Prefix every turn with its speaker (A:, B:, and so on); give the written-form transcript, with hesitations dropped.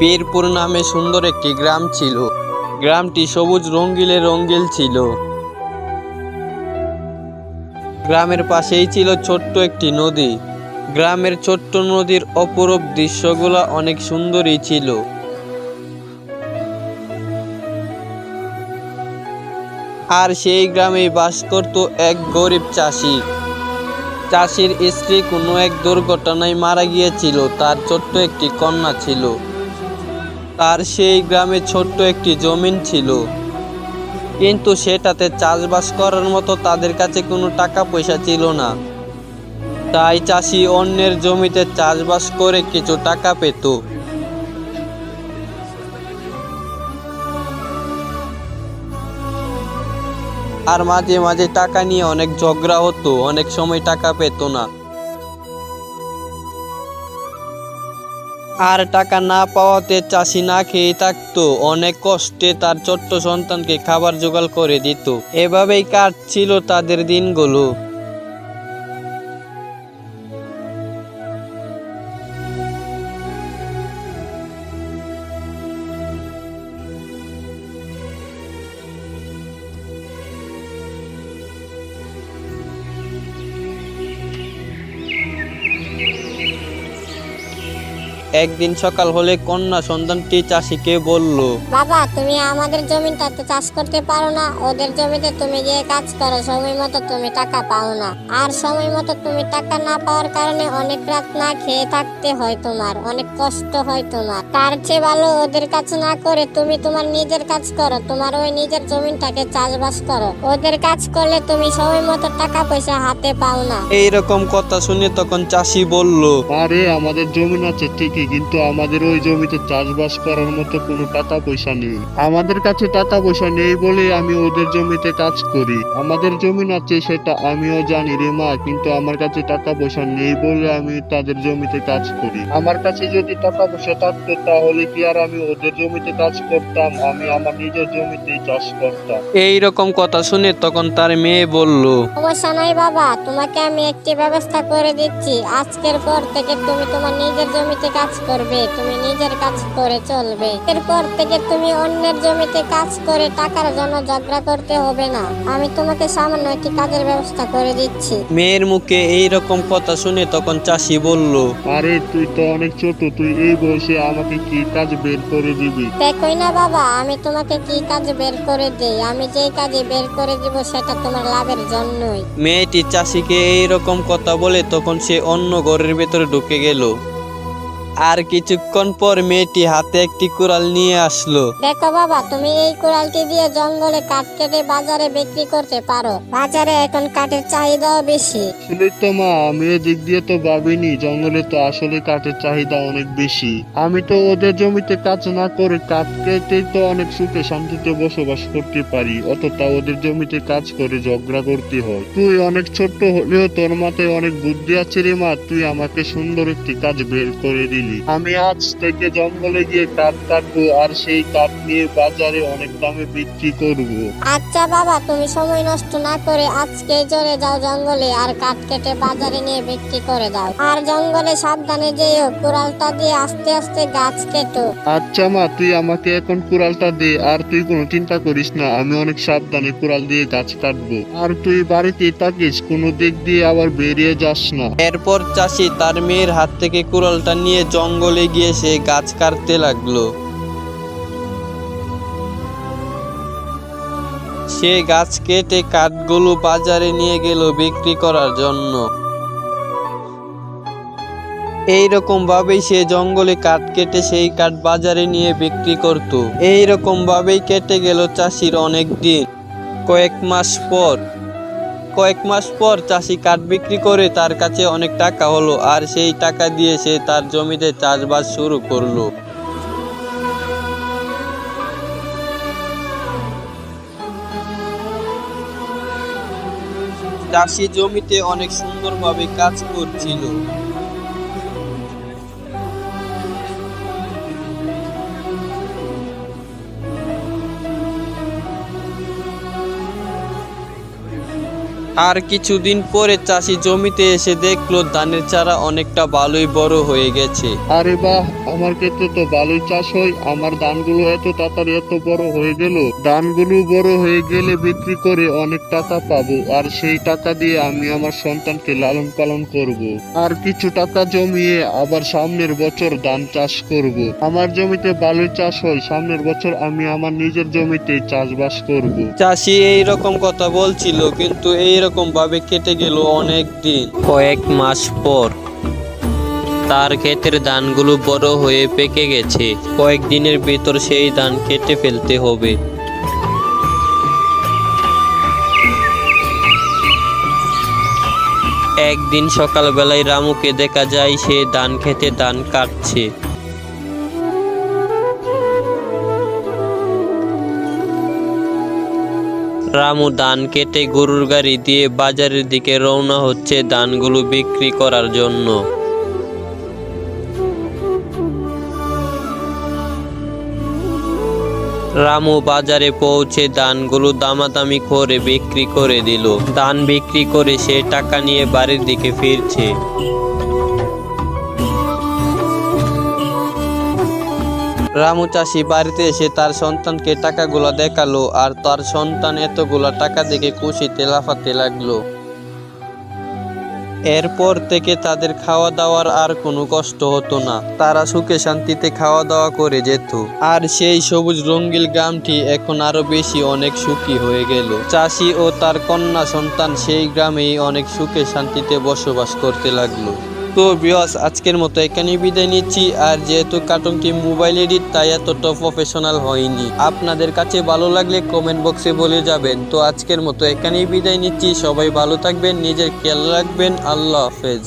A: বীরপুর নামে সুন্দর একটি গ্রাম ছিল। গ্রামটি সবুজ রঙ্গিলে রঙ্গিল ছিল। গ্রামের পাশেই ছিল ছোট্ট একটি নদী। গ্রামের ছোট্ট নদীর অপরূপ দৃশ্যগুলো অনেক সুন্দরই ছিল। আর সেই গ্রামেই বাস করত এক গরিব চাষি। চাষির স্ত্রী কোনো এক দুর্ঘটনায় মারা গিয়েছিল। তার ছোট্ট একটি কন্যা ছিল। তার সেই গ্রামে ছোট্ট একটি জমিন ছিল, কিন্তু সেটাতে চাষবাস করার মতো তাদের কাছে কোনো টাকা পয়সা ছিল না। তাই চাষি অন্যের জমিতে চাষবাস করে কিছু টাকা পেত। আর মাঝে মাঝে টাকা নিয়ে অনেক ঝগড়া হতো, অনেক সময় টাকা পেত না। আর টাকা না পাওয়াতে চাষি না খেয়ে থাকতো। অনেক কষ্টে তার ছোট্ট সন্তানকে খাবার জোগাড় করে দিত। এভাবেই কাটছিল তাদের দিনগুলো। একদিন সকাল হলে কন্যা সন্তানটি চাষিকে বলল,
B: বাবা, তুমি আমাদের জমিটাতে চাষ করতে পারো না? ওদের জমিতে তুমি যে কাজ করো সময় মতো তুমি টাকা পাও না। আর সময় মতো তুমি টাকা না পাওয়ার কারণে অনেক রাত না খেয়ে থাকতে হয়, তোমার অনেক কষ্ট হয় তোমার। তার চেয়ে ভালো ওদের কাজ না করে তুমি তোমার নিজের কাজ করো। তোমার ওই নিজের জমিটাকে চাষবাস করো। ওদের কাজ করলে তুমি সময় মতো টাকা পয়সা হাতে পাও না।
A: এইরকম কথা শুনে তখন চাষি বলল,
C: আরে আমাদের জমি আছে ঠিকই, কিন্তু আমাদের ওই জমিতে চাষবাস করার মতো কোনো টাকা পয়সা নেই। আমাদের কাছে টাকা পয়সা নেই বলে আমি ওদের জমিতে কাজ করি। আমাদের জমি আছে সেটা আমিও জানি রে মা, কিন্তু আমার কাছে টাকা পয়সা নেই বলে আমি তাদের জমিতে কাজ করি। আমার কাছে যদি টাকা পয়সা থাকতো তাহলে কি আর আমি ওদের জমিতে কাজ করতাম? আমি আমার নিজের জমিতেই চাষ করতাম।
A: এইরকম কথা শুনে তখন তার মেয়ে বলল,
B: সমস্যা নাই বাবা, তোমাকে আমি একটি ব্যবস্থা করে দিচ্ছি। আজকের পর থেকে তুমি তোমার নিজের জমিতে কাজ করবে, তুমি নিজের কাজ করে চলবে। এরপর থেকে তুমি অন্যের জমিতে কাজ করে টাকার জন্য ঝগড়া করতে হবে না। আমি তোমাকে সামান্য একটি কাজের ব্যবস্থা করে দিচ্ছি।
A: মেয়ের মুখে এইরকম কথা শুনে তখন চাষি বলল,
C: আরে তুই তো অনেক ছোট, তুই এই বয়সে আমাকে কি কাজ বের করে দিবি?
B: দেখোই না বাবা, আমি তোমাকে কি কাজ বের করে দেই। আমি যেই কাজে বের করে দিব সেটা তোমার লাভের জন্যই।
A: মেয়েটি চাষিকে এইরকম কথা বলে তখন সে অন্য ঘরের ভেতরে ঢুকে গেল। আর কিছুক্ষণ পর মেয়েটি হাতে একটি কুড়াল নিয়ে আসলো।
B: দেখো বাবা, তুমি এই কুড়ালটি দিয়ে জঙ্গলে কাঠ কেটে বাজারে বিক্রি করতে পারো। বাজারে এখন কাঠের চাহিদাও বেশি।
C: আসলে তো মা, আমি এদিক দিয়ে তো ভাবিনি। জঙ্গলে তো আসলে কাঠের চাহিদা অনেক বেশি। আমি তো ওদের জমিতে কাজ না করে কাঠ কেটে তো অনেক সুখে শান্তিতে বসবাস করতে পারি, অতটা ওদের জমিতে কাজ করে ঝগড়া করতে হয়। তুই অনেক ছোট্ট হলেও তোর মাথায় অনেক বুদ্ধি আছে রে মা, তুই আমাকে সুন্দর একটি কাজ বের করে দিলি। আমি আজ থেকে জঙ্গলে গিয়ে কাঠ কাটবো আর সেই কাঠ নিয়ে বাজারে অনেক দামে বিক্রি করব।
B: আচ্ছা বাবা, তুমি সময় নষ্ট না করে আজকে চলে যাও জঙ্গলে আর কাঠ কেটে বাজারে নিয়ে বিক্রি করে দাও। আর জঙ্গলে সাবধানে যেও, কুড়ালটা দিয়ে আস্তে আস্তে গাছ কেটো।
C: আচ্ছা মা, তুই আমাকে এখন কুড়ালটা দে। আর তুই কোনো চিন্তা করিস না, আমি অনেক সাবধানে কুড়াল দিয়ে গাছ কাটবো। আর তুই বাড়িতেই থাকিস, কোনো দিক দিয়ে আবার বেরিয়ে যাস না।
A: এরপর চাষি তার মেয়ের হাত থেকে কুড়ালটা নিয়ে জঙ্গলে গিয়ে সে গাছ কাটতে লাগলো। সে গাছ কেটে কাঠগুলো বাজারে নিয়ে গেল বিক্রি করার জন্য। এইরকম ভাবেই সে জঙ্গলে কাঠ কেটে সেই কাঠ বাজারে নিয়ে বিক্রি করত। এইরকম ভাবেই কেটে গেল চাষির অনেক দিন। কয়েক মাস পর চাষি কাঠ বিক্রি করে তার কাছে অনেক টাকা হলো। আর সেই টাকা দিয়ে সে তার জমিতে চাষবাস শুরু করলো। চাষি জমিতে অনেক সুন্দরভাবে কাজ করছিল। আর কিছুদিন পরে চাষি জমিতে এসে দেখলো ধানের চারা অনেকটা ভালোই বড় হয়ে গেছে।
C: আরে বাহ, আমার ক্ষেত্রে তো ভালোই চাষ হয়। আমার ধানগুলো এত তাড়াতাড়ি এত বড় হয়ে গেল। ধানগুলো বড় হয়ে গেলে বিক্রি করে অনেক টাকা পাবো, আর সেই টাকা দিয়ে আমি আমার সন্তানকে লালন পালন করব। আর কিছু টাকা জমিয়ে আবার সামনের বছর ধান চাষ করব। আমার জমিতে ভালোই চাষ হয়, সামনের বছর আমি আমার নিজের জমিতে চাষবাস করব।
A: চাষি এইরকম কথা বলছিল, কিন্তু এইরকম ভাবে কেটে গেল অনেক দিন। কয়েক মাস পর তার ক্ষেতের ধানগুলো বড় হয়ে পেকে গেছে। কয়েকদিনের ভিতর সেই ধান কেটে ফেলতে হবে। একদিন সকালবেলায় রামুকে দেখা যায় সে ধান খেতে ধান কাটছে। রামু ধান কেটে গরুর গাড়ি দিয়ে বাজারের দিকে রওনা হচ্ছে ধানগুলো বিক্রি করার জন্য। রামু বাজারে পৌঁছে ধানগুলো দামাদামি করে বিক্রি করে দিল। ধান বিক্রি করে সে টাকা নিয়ে বাড়ির দিকে ফিরছে। রামু চাষি বাড়িতে এসে তার সন্তানকে টাকাগুলা দেখালো, আর তার সন্তান এতগুলা টাকা দেখে খুশিতে লাফাতে লাগলো। এরপর থেকে তাদের খাওয়া দাওয়ার আর কোনো কষ্ট হতো না। তারা সুখে শান্তিতে খাওয়া দাওয়া করে যেত। আর সেই সবুজ রঙিন গ্রামটি এখন আরো বেশি অনেক সুখী হয়ে গেল। চাষি ও তার কন্যা সন্তান সেই গ্রামেই অনেক সুখে শান্তিতে বসবাস করতে লাগলো। তো ভিউয়ার্স, আজকের মতো এখানেই বিদায় নিচ্ছি। আর যেহেতু কার্টুনটি মোবাইল এডিট, তাই এতটা প্রফেশনাল হয়নি। আপনাদের কাছে ভালো লাগলে কমেন্ট বক্সে বলে যাবেন। তো আজকের মতো এখানেই বিদায় নিচ্ছি। সবাই ভালো থাকবেন, নিজের খেয়াল রাখবেন। আল্লাহ হাফেজ।